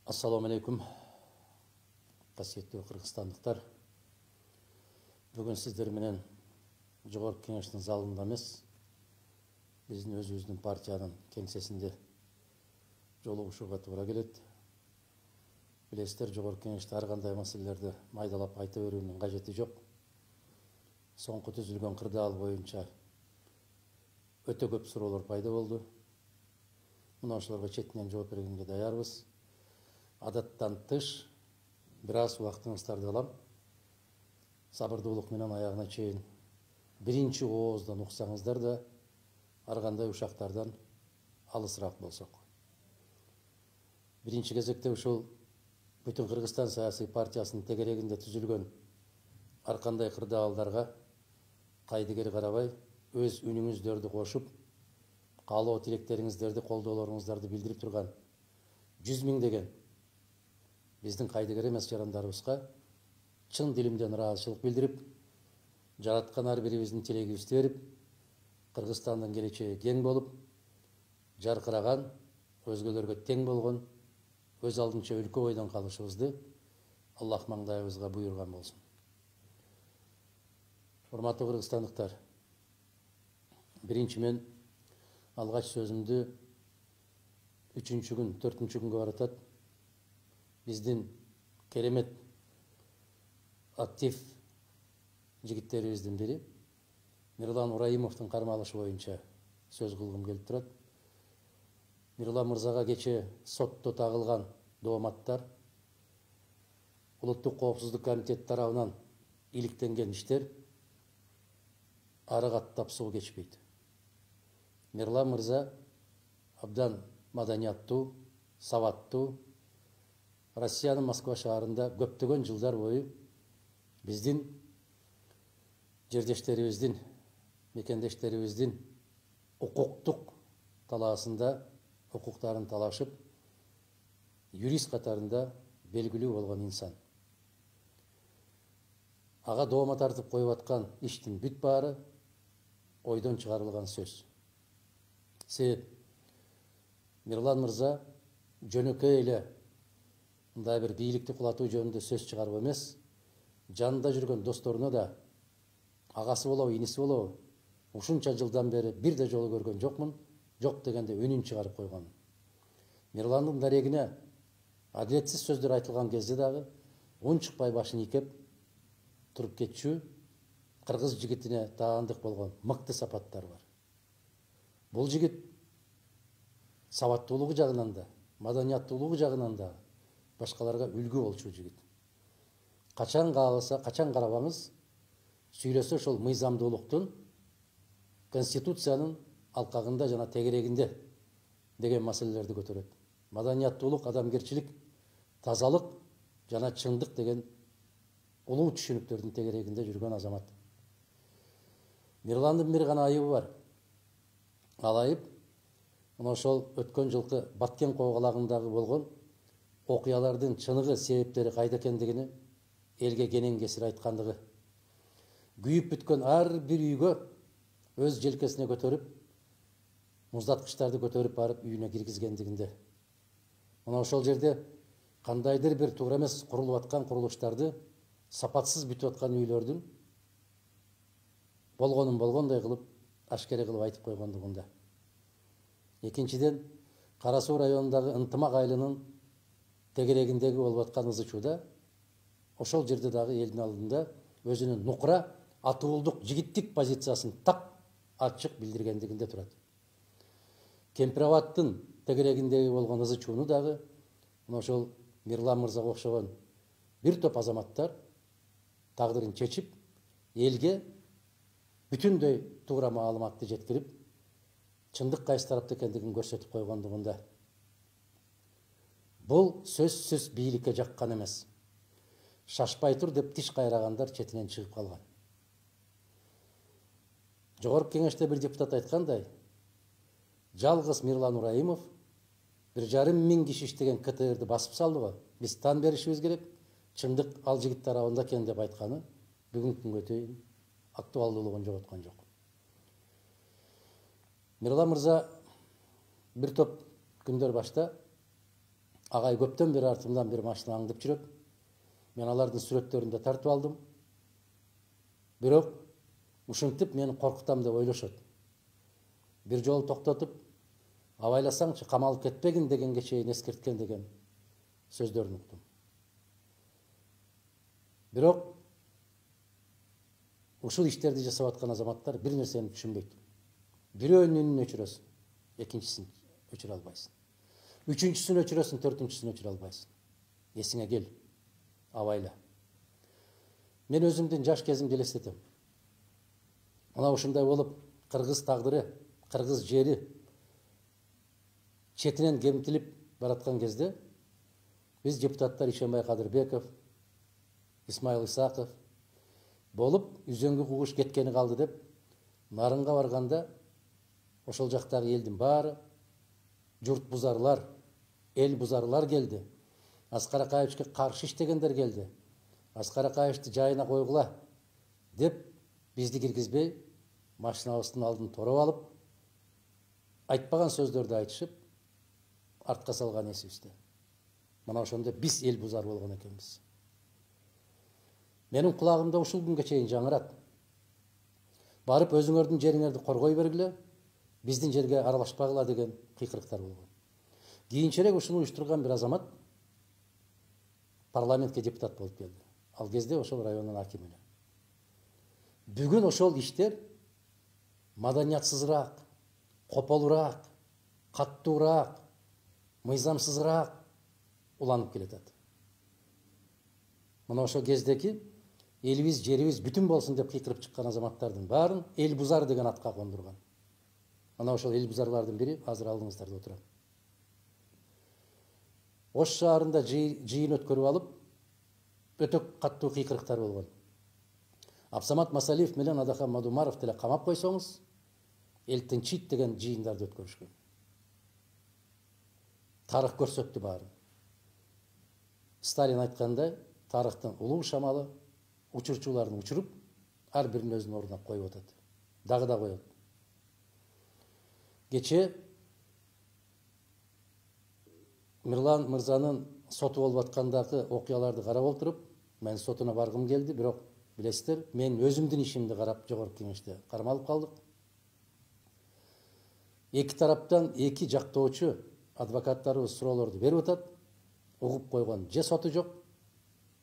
Ассаламу алейкум, қасиетті қырғызстандықтар. Бүгін сіздер менен Жогорку кеңештин залында эмес, биздин өзүбүздүн партиянын кеңсесинде жолугушууга туура келет. Билесиздер, Жогорку кеңеште ар кандай маселелерди майдалап айта берүүнүн кажети жок. Соңку түзүлгөн кырдаал боюнча өтө көп суроолор пайда болду. Мына ошолорго четинен жооп бергенге даярбыз. Адаттан тыш бир аз убактыңыздарды алам. Сабырдуулук менен аягына чейин биринчи ооздан уксаңыздар да ар кандай ушактардан алысыраак болсок. Биринчи кезекте ушул бүтүн Кыргызстан саясий партиясынын тегерегинде түзүлгөн ар кандай кырдаалдарга кайдыгер карабай өз үнүңүздөрдү кошуп, каалоо тилектериңиздерди, колдоолоруңуздарды билдирип турган 100 миңдеген биздин кайдыгер эмес жарандарыбызга чын дилимден ыраазычылык билдирип, жараткан ар бирибиздин тилегибизди берип, Кыргызстандын келечеги кең болуп, жаркыраган, өзгөлөргө тең болгон, өз алдынча өлкө бойдон калышыбызды Аллах маңдайыбызга буйруган болсун. Урматтуу кыргызстандыктар, биринчи мен алгач сөзүмдү 3-күн, 4-күнгө баратат. Биздин керемет актив жигиттерибиздин бири Мирлан Ураимовдун кармалышы боюнча сөз кылгым келип турат. Мирлан мырзага кече сотто тагылган дооматтар, Улуттук коопсуздук комитети тарабынан иликтенген иштер ары каттап суу кечпейт. Мирлан мырза абдан маданияттуу, сабаттуу, Россиянын Москва шаарында көптөгөн жылдар бою биздин жердештерибиздин, мекендештерибиздин укуктук талаасында укуктарын талашып, юрист катарында белгилүү болгон инсан. Ага доoma тартып коюп аткан иштин бүт баары ойдон чыгарылган сөз. Себеп Мирлан мырза жөнөкөй эле мындай бир бийликти кулатуу жөнүндө сөз чыгарып эмес, жанында жүргөн досторуна да, агасы болобу, иниси болобу, ушунча жылдан бери бир да жолу көргөн жокмун, жок дегенде үнүн чыгарып койгон. Мирландын дарегине адилетсиз сөздөр айтылган кезде дагы унчукпай башын ийкеп туруп кетчү кыргыз жигитине таандык болгон мыкты сапаттар бар. Бул жигит сабаттуулугу жагынан да, маданияттуулугу жагынан да башкаларга үлгү болчу жигит. Качан кааласа, качан карабаңыз, сүйлөсө ошол мыйзамдуулуктун, конституциянын алкагында жана тегерегинде деген маселелерди көтөрөт. Маданияттуулук, адамгерчилик, тазалык жана чындык деген улуу түшүнүктөрдүн тегерегинде жүргөн азамат. Мирландын бир гана айыбы бар. Ал айып мына ошол өткөн жылкы Баткен коогалагындагы болгон окуялардын чыныгы, себептери кайда экендигини элге кенен кесир айткандыгы. Күйүп бүткөн ар бир үйгө өз желкесине көтөрүп, муздаткычтарды көтөрүп барып үйүнө киргизгендигинде. Мына ошол жерде кандайдыр бир туура эмес курулуп аткан курулуштарды, сапатсыз бүтүп аткан үйлөрдүн болгонун болгондой кылып, ашкере кылып айтып койгондугунда. Экинчиден, Кара Суу районундагы Ынтымак айылынын тегерегиндеги болуп аткан ызы чууда ошол жерде дагы элдин алдында өзүнүн нукура, атуулдук, жигиттик позициясын так ачык билдиргендигинде турат. Кемпирабадтын тегерегиндеги болгон ызы чууну дагы мына ошол Мирлан мырзага окшогон бир топ азаматтар тагдырын чечип, элге бүтүндөй туура маалыматты жеткирип, чындык кайсы тарапта экендигин көрсөтүп койгондугунда. Бул сөзсүз бийликке жаккан эмес. Шашпай тур деп тиш кайрагандар четинен чыгып калган. Жогорку кеңеште бир депутат айткандай, жалгыз Мирлан Ураимов 1,5 миң киши иштеген КТРди басып салды го. Биз тан беришибиз керек, чындык ал жигит тарабында экен деп айтканы бүгүнкү күнгө чейин актуалдуулугун жоготкон жок. Мирлан мырза бир топ күндөр башта Агай көптөн бери артымдан бир машина аңдып жүрөт. Мен алардын сүрөттөрүн да тартып алдым. Бирок ушинтип мени коркутам деп ойлошот. Бир жолу токтотуп, абайласаңчы камалып кетпегин дегенге чейин эскерткен деген сөздөрүн уктум. Бирок ушул иштерди жасап аткан азаматтар бир нерсени түшүнбөйт. Бирөөнүн үнүн өчүрөсүн, экинчисин өчүрө албайсың. Үчүнчүсүн өчүрөсүн, төртүнчүсүн өчүрө албайсың. Эсиңе кел, абайла. Мен өзүмдүн жаш кезимди элестетем. Мына ушундай болуп, кыргыз тагдыры, кыргыз жери четинен кемтилип бараткан кезде биз депутаттар Ишенбай Кадырбеков, Исмаил Исаков болуп, үзөңгү кугуш кеткени калды деп, нарынга барганда ошол жактагы элдин баары журт бузарлар, эл бузарлар келди. Аскар Акаевичке каршы иштегендер келди. Аскар Акаевичти жайына койгула деп бизди киргизбей, машинабыздын алдын тороп алып, айтпаган сөздөрдү айтышып, артка салган эсибизде. Мына ошондо биз эл бузар болгон экенбиз. Менин кулагымда ушул күнгө чейин жаңырат. Барып өзүңөрдүн жериңерди коргой бергиле, биздин жерге аралашпагыла деген кыйкырыктар болгон. Кийинчерээк ушуну уюштурган бир азамат парламентке депутат болуп келди. Ал кезде ошол райондун акимине. Бүгүн ошол иштер маданиятсызыраак, кополураак, каттуураак, мыйзамсызыраак уланып келатат. Мына ошол кездеки элибиз, жерибиз бүтүн болсун деп кыйкырып чыккан азаматтардын баарын эл бузар деген атка кондурган. Мына ошол эл бузарлардын бири азыр алдыңыздарда отурат. Ош шаарында жыйын өткөрүп алып, өтө каттуу кыйкырыктар болгон. Абсамат Масалиев менен Адахан Мадумаров деле камап койсоңуз, эл тынчыйт деген жыйындарды өткөрүшкөн. Тарых көрсөттү баарын. Сталин айткандай, тарыхтын улуу шамалы учурчуларын учуруп, ар биринин өзүнүн ордуна коюп атат. Дагы да коет. Кече Мирлан мырзанын соту болуп аткандагы окуяларды карап отуруп, мен сотуна баргым келди, бирок билесиздер, мен өзүмдүн ишимди карап жогорку кеңеште кармалып калдык. Эки тараптан эки жактоочу адвокаттарыбыз суроолорду берип атат, угуп койгон же соту жок,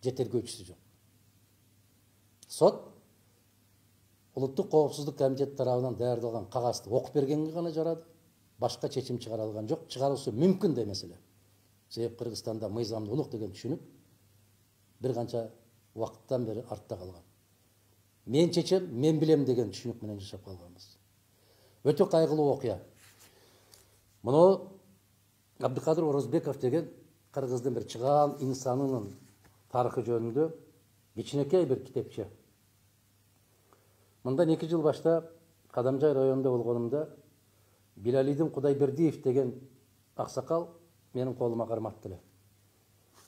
же тергөөчүсү жок. Сот Улуттук коопсуздук комитети тарабынан даярдалган кагазды окуп бергенге гана жарады. Башка чечим чыгара алган жок, чыгарылышы мүмкүн да эмес эле. Себеп Кыргызстанда мыйзамдуулук деген түшүнүк бир канча убакыттан бери артта калган. Мен чечем, мен билем деген түшүнүк менен жашап калганбыз. Өтө кайгылуу окуя. Муну Абдыкадыр Орозбеков деген кыргыздын бир чыгаан инсанынын тарыхы жөнүндө кичинекей бир китепче. Мындан 2 жыл башта Кадамжай районунда болгонумда Билалидин Кудайбердиев деген аксакал менин колума карматты эле.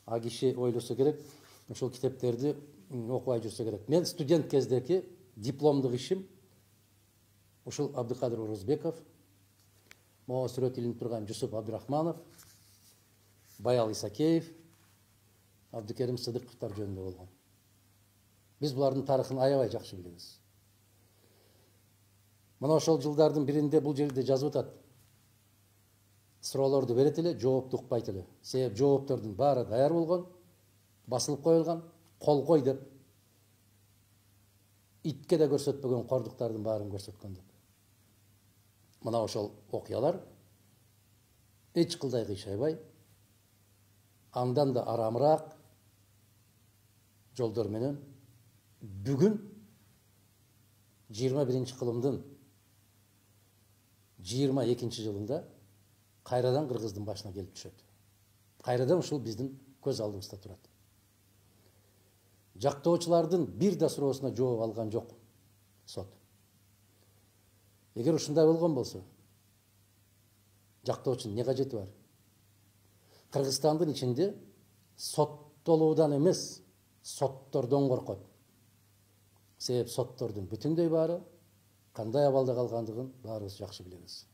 А киши ойлосо керек, ушул китептерди окубай жүрсө керек. Мен студент кездеки дипломдук ишим ушул Абдыкадыр Орозбеков, могу сүрөт илинип турган Жусуп Абдурахманов, Баял Исакеев, Абдыкерим Сыдыковтар жөнүндө болгон. Биз булардын тарыхын аябай жакшы билебиз. Мына ошол жылдардын биринде бул жерде жазып атат. Суроолорду берет эле, жоопту укпайт эле. Себеп жооптордун баары даяр болгон, басылып коюлган, кол кой деп. Итке да көрсөтпөгөн кордуктардын баарын көрсөткөн деп. Мына ошол окуялар эч кылдай кыйшайбай, андан да арамыраак жолдор менен бүгүн 21-кылымдын 22 жылында кайрадан кыргыздын башына келип түшөт. Кайрадан ушул биздин көз алдыбызда турат. Жактоочулардын бир да суроосуна жооп алган жок сот. Эгер ушундай болгон болсо, жактоочунун не кажети бар? Кыргызстандын ичинде соттолуудан эмес, соттордон коркот. Себеп соттордун бүтүндөй баары кандай абалда калгандыгын баарыбыз жакшы билебиз.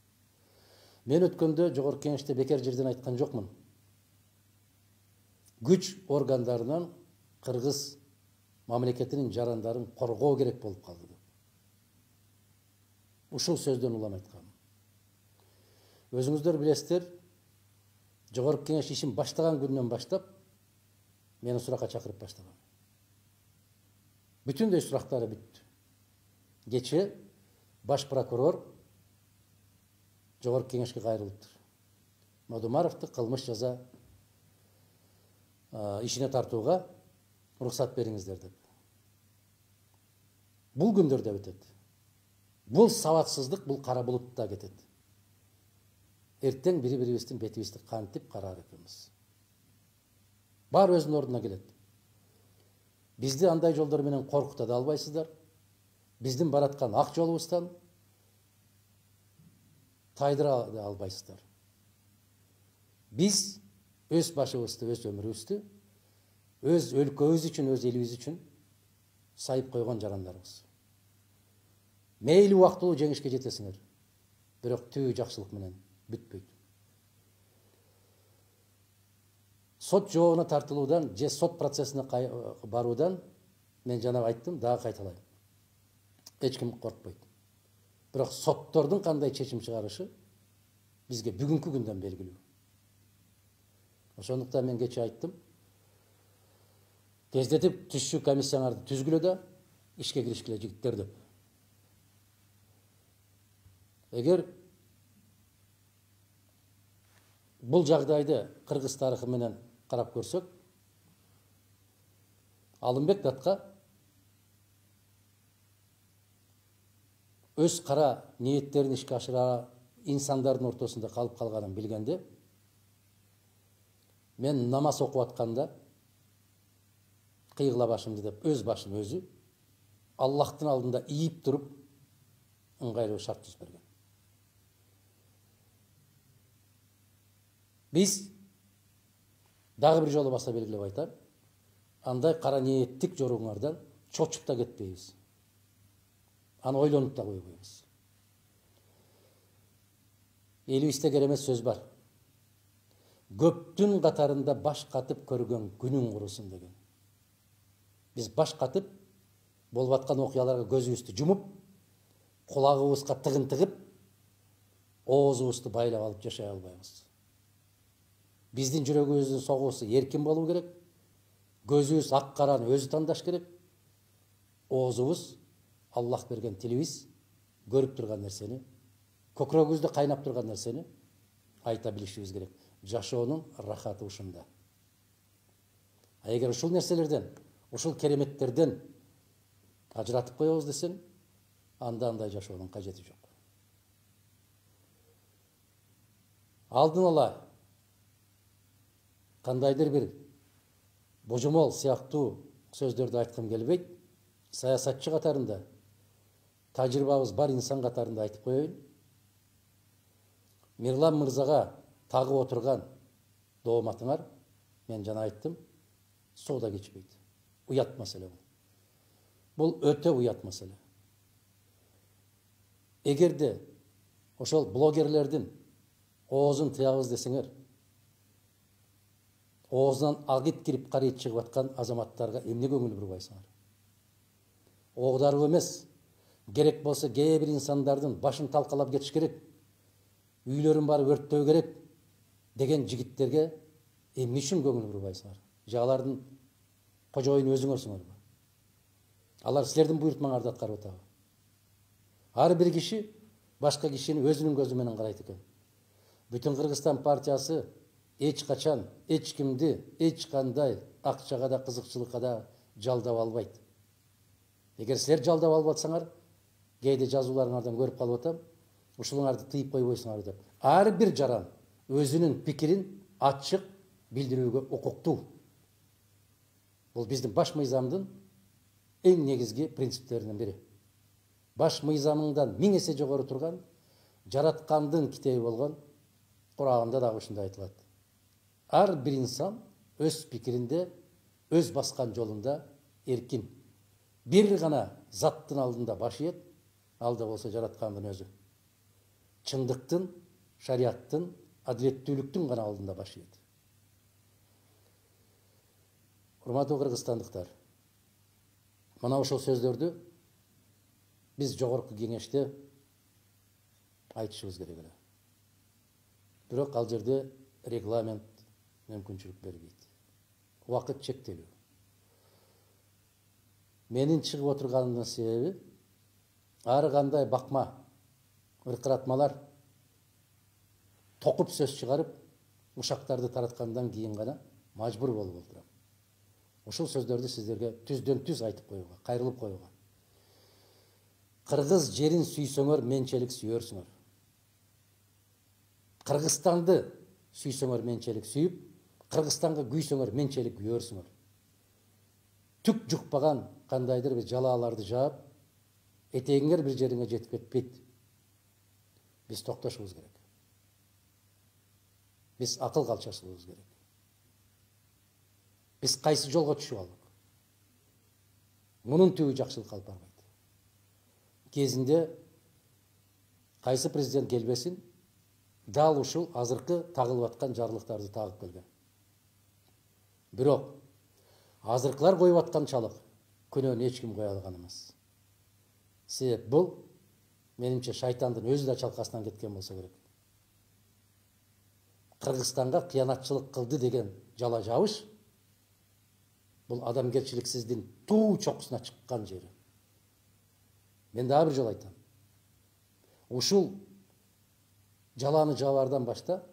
Мен өткөндө жогорку кеңеште бекер жерден айткан жокмун. güç organдарынан Кыргыз мамлекетинин жарандарын коргоо керек болуп калды деп. Ушул сөздөн улам айткан. Өзүңүздөр билесиздер, Жогорку Кеңеш ишин баштаган күндөн баштап мени суракка чакырып баштаган. Бүтүндөй сурактары бүттү. Кече баш прокурор Жогорку Кеңешке кайрылыптыр. Мадумаровду кылмыш жаза ишине тартууга уруксат бериңиздер деп. Бул күндөрдө бүтөт. Бул сабатсыздык, бул кара булутта кетет. Эртең бири-бирибиздин бетибизди кантип карар экенбиз. Бар өзүнүн ордуна келет. Бизди андай жолдор менен коркута да албайсыздар. Биздин бараткан ак жолубуздан тайдыра да албайсыздар. Биз өз башыбызды, өз өмүрүбүздү, өз өлкөбүз үчүн, өз элибиз үчүн сайып койгон жарандарбыз. Мейли убактылуу жеңишке жетесиңер, бирок түбү жакшылык менен бүтпөйт. Сот жообуна тартылуудан же сот процессине баруудан мен жана айттым, дагы кайталайм. Эч ким коркпойт. Бирок соттордун кандай чечим чыгарышы бизге бүгүнкү күндөн белгилүү. Ошондуктан мен кече айттым, тездетип түшчү комиссияңарды түзгүлө да ишке киришкиле жигиттер деп. Эгер бул жагдайды кыргыз тарыхы менен карап көрсөк, Алымбек Датка өз кара ниеттерин ишке ашыра инсандардын ортосунда калып калганын билгенде, мен намаз окуп атканда кыйгыла башымды деп өз башын өзү Аллахтын алдында ийип туруп ыңгайлуу шарт түзүп берген. Биз дагы бир жолу баса белгилеп айтам, андай кара ниеттик жоруңардан чочуп да кетпейбиз. Аны ойлонуп да койбойбуз. Элибизде керемет сөз бар. Көптүн катарында баш катып көргөн күнүң курусун деген. Биз баш катып болуп аткан окуяларга көзүбүздү жумуп, кулагыбызга тыгын тыгып, оозубузду байлап алып жашай албайбыз. Биздин жүрөгүбүздүн согуусу эркин болуу керек. Көзүбүз ак караны өзү тандаш керек. Оозубуз Аллах берген тилибиз көрүп турган нерсени, көкүрөгүбүздө кайнап турган нерсени айта билишибиз керек. Жашоонун рахаты ушунда. А эгер ушул нерселерден, ушул кереметтерден ажыратып коебуз десең, анда андай жашоонун кажети жок. Алдын ала кандайдыр бир божомол сыяктуу сөздөрдү айткым келбейт. Саясатчы катарында, тажрыйбабыз бар инсан катарында айтып коеюн. Мирлан мырзага тагып отурган дооматыңар, мен жана айттым, соода кечпейт. Уят маселе бул. Бул өтө уят маселе. Эгерде ошол блогерлердин оозун тыябыз десеңер, оозунан агыт кирип карыйт чыгып аткан азаматтарга эмне көңүл бурбайсыңар? Оодарып эмес, керек болсо кээ бир инсандардын башын талкалап кетиш керек, үйлөрүн барып өрттөө керек деген жигиттерге эмне үчүн көңүл бурбайсыңар? Же алардын кожоюну өзүңөрсүңөрбү? Алар силердин буйрутмаңарды аткарып атабы? Ар бир киши башка кишини өзүнүн көзү менен карайт экен. Бүтүн Кыргызстан партиясы эч качан эч кимди эч кандай акчага да кызыкчылыкка да жалдап албайт. Эгер силер жалдап алып атсаңар, кээде жазууларыңардан көрүп калып атам, ушулуңарды тыйып койбойсуңар деп. Ар бир жаран өзүнүн пикирин ачык билдирүүгө укуктуу. Бул биздин баш мыйзамдын эң негизги принциптеринин бири. Баш мыйзамыңдан 1000 эсе жогору турган, жараткандын китеби болгон Кур'анда дагы ушундай айтылат. Ар бир инсан өз пикиринде, өз баскан жолунда эркин. Бир гана заттын алдында баш ийет, ал да болсо жараткандын өзү. Чындыктын, шариаттын, адилеттүүлүктүн гана алдында баш ийет. Урматтуу кыргызстандыктар, мына ошол сөздөрдү биз жогорку кеңеште айтышыбыз керек эле. Бирок ал жерде регламент мүмкүнчүлүк бербейт. Убакыт чектелүү. Менин чыгып отурганымдын себеби ар кандай бакма, ыркыратмалар токуп сөз чыгарып, ушактарды тараткандан кийин гана мажбур болуп отурам. Ушул сөздөрдү сиздерге түздөн түз айтып коюуга, кайрылып коюуга. Кыргыз жерин сүйсөңөр, менчелик сүйөрсүңөр. Кыргызстанды сүйсөңөр, менчелик сүйүп, Кыргызстанга күйсөңөр, менчелик күйөрсүңөр. Түк жукпаган кандайдыр бир жалааларды жаап, этегиңер бир жериңе жетип кетпейт. Биз токтошубуз керек. Биз акыл калчашыбыз керек. Биз кайсы жолго түшүп алдык? Мунун түбү жакшылыкка алып барбайт. Кезинде кайсы президент келбесин, дал ушул азыркы тагылып аткан жарлыктарды тагып келген. Бирок азыркылар коюп аткан чалык күнөөнү эч ким кое алган эмес. Себеп бул менимче шайтандын өзү да чалкасынан кеткен болсо керек. Кыргызстанга кыянатчылык кылды деген жала жабыш бул адамгерчиликсиздин туу чокусуна чыккан жери. Мен дагы бир жолу айтам. Ушул жаланы жабаардан башта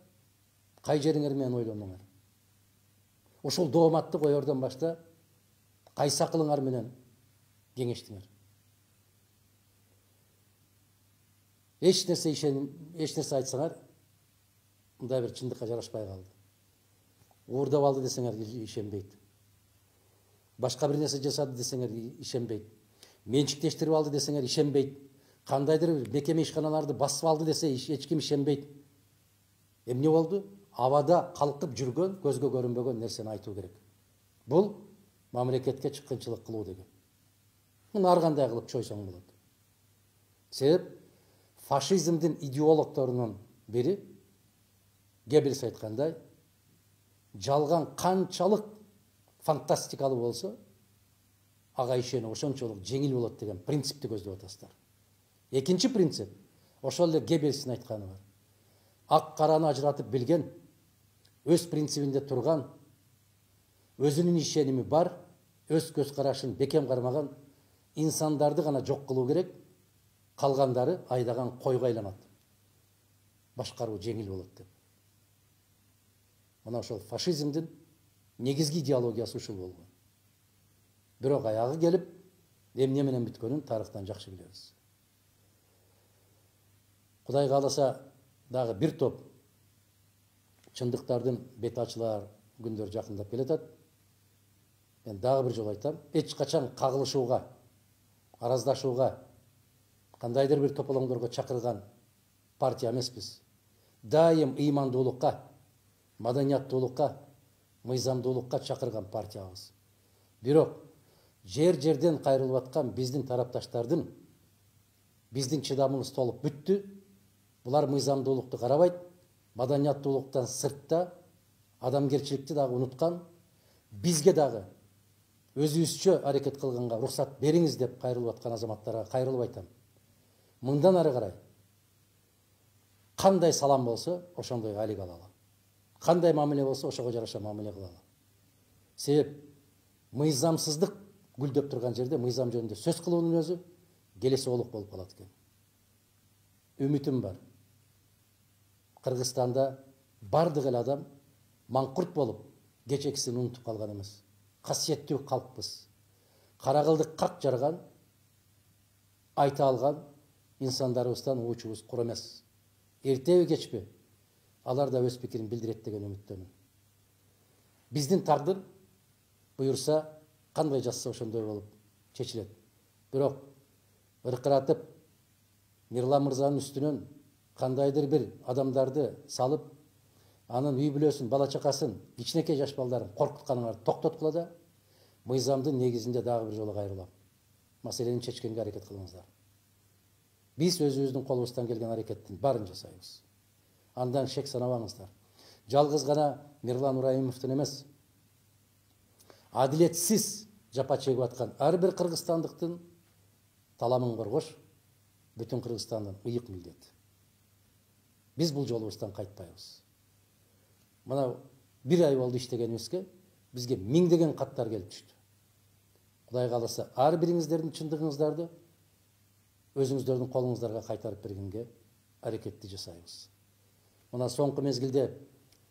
кай жериңер менен ойлонуңар. Ушул дооматты коердон башта кайсы акылыңар менен кеңештиңер. Эч нерсе айтсаңар, мындай бир чындыкка жарашпай калды. Уурдап алды десеңер ишенбейт. Башка бир нерсе жасады десеңер ишенбейт. Менчиктештирип алды десеңер ишенбейт. Кандайдыр бир мекеме ишканаларды басып алды десе эч ким ишенбейт. Эмне болду? Абада калкып жүргөн, көзгө көрүнбөгөн нерсени айтуу керек. Бул мамлекетке чыккынчылык кылуу деген. Муну ар кандай кылып чойсоң болот. Себеп фашизмдин идеологторунун бири Геббельс айткандай, жалган канчалык фантастикалуу болсо, ага ишенүү ошончолук жеңил болот деген принципти көздөп атасыздар. Экинчи принцип, ошол эле Геббельстин айтканы бар. Ак караны ажыратып билген, өз принцибинде турган, өзүнүн ишеними бар, өз көз карашын бекем кармаган инсандарды гана жок кылуу керек, калгандары айдаган койго айланат. Башкаруу жеңил болот деп. Мына ошол фашизмдин негизги идеологиясы ушул болгон. Бирок аягы келип, эмне менен бүткөнүн тарыхтан жакшы билебиз. Кудай кааласа, дагы бир топ чындыктардын бети ачылар күндөр жакындап келатат. Мен дагы бир жолу айтам, эч качан кагылышууга, араздашууга, кандайдыр бир тополоңдорго чакырган партия эмеспиз. Дайым ыймандуулукка, маданияттуулукка, мыйзамдуулукка чакырган партиябыз. Бирок жерден кайрылып аткан биздин тарапташтардын биздин чыдамыбыз толуп бүттү. Булар мыйзамдуулукту карабайт, маданияттуулуктан сыртта адамгерчиликти дагы унуткан, бизге дагы өзүбүзчө аракет кылганга уруксат бериңиз деп кайрылып аткан азаматтарга кайрылып айтам. Мындан ары карай кандай салам болсо, ошондой алик алалы. Кандай мамиле болсо, ошого жараша мамиле кылалы. Себеп мыйзамсыздык гүлдөп турган жерде мыйзам жөнүндө сөз кылуунун өзү келеси олук болуп калат экен. Үмүтүм бар. Кыргызстанда бардык эле адам маңкурт болуп, кечекисин унутуп калган эмес. Касиеттүү калкпыз. Кара кылдык как жарган, айта алган инсандарыбыздан уучубуз кур эмес. Эртеби кечпи алар да өз пикирин билдирет деген үмүттөмүн. Биздин тагдыр буюрса кандай жазса ошондой болуп чечилет. Бирок ыркыратып Мирлан мырзанын үстүнөн кандайдыр бир адамдарды салып, анын үй бүлөсүн, бала чакасын, кичинекей жаш балдарын коркутканыңарды токтоткула да, мыйзамдын негизинде дагы бир жолу кайрылам. Маселени чечкенге аракет кылыңыздар. Биз өзүбүздүн колубуздан келген аракеттин баарын жасайбыз. Андан шек санабаңыздар. Жалгыз гана Мирлан Ыбрайымовдун эмес, адилетсиз жапа чегип аткан ар бир кыргызстандыктын таламын коргош бүтүн Кыргызстандын ыйык милдети. Биз бул жолубуздан кайтпайбыз. Мына бир ай болду иштегенибизге бизге миңдеген каттар келип түштү. Кудай кааласа, ар бириңиздердин чындыгыңыздарды өзүңүздөрдүн колуңуздарга кайтарып бергенге аракетти жасайбыз. Мына соңку мезгилде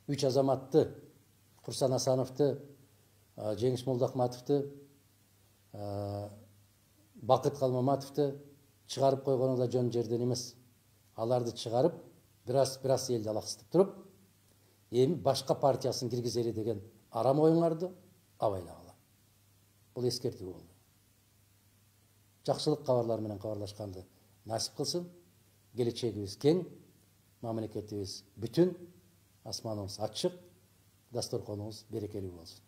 3 азаматты, Курсан Асановду, Жеңиш Молдахматовду, Бакыт Калмаматовду чыгарып койгону да жөн жерден эмес. Аларды чыгарып, бираз элди алаксытып туруп, эми башка партиясын киргизели деген арам оюңарды абайлагыла. Бул эскертүү болду. Жакшылык кабарлар менен кабарлашканды насип кылсын. Келечегибиз кең, мамлекетибиз бүтүн, асманыбыз ачык, дасторконубуз берекелүү болсун.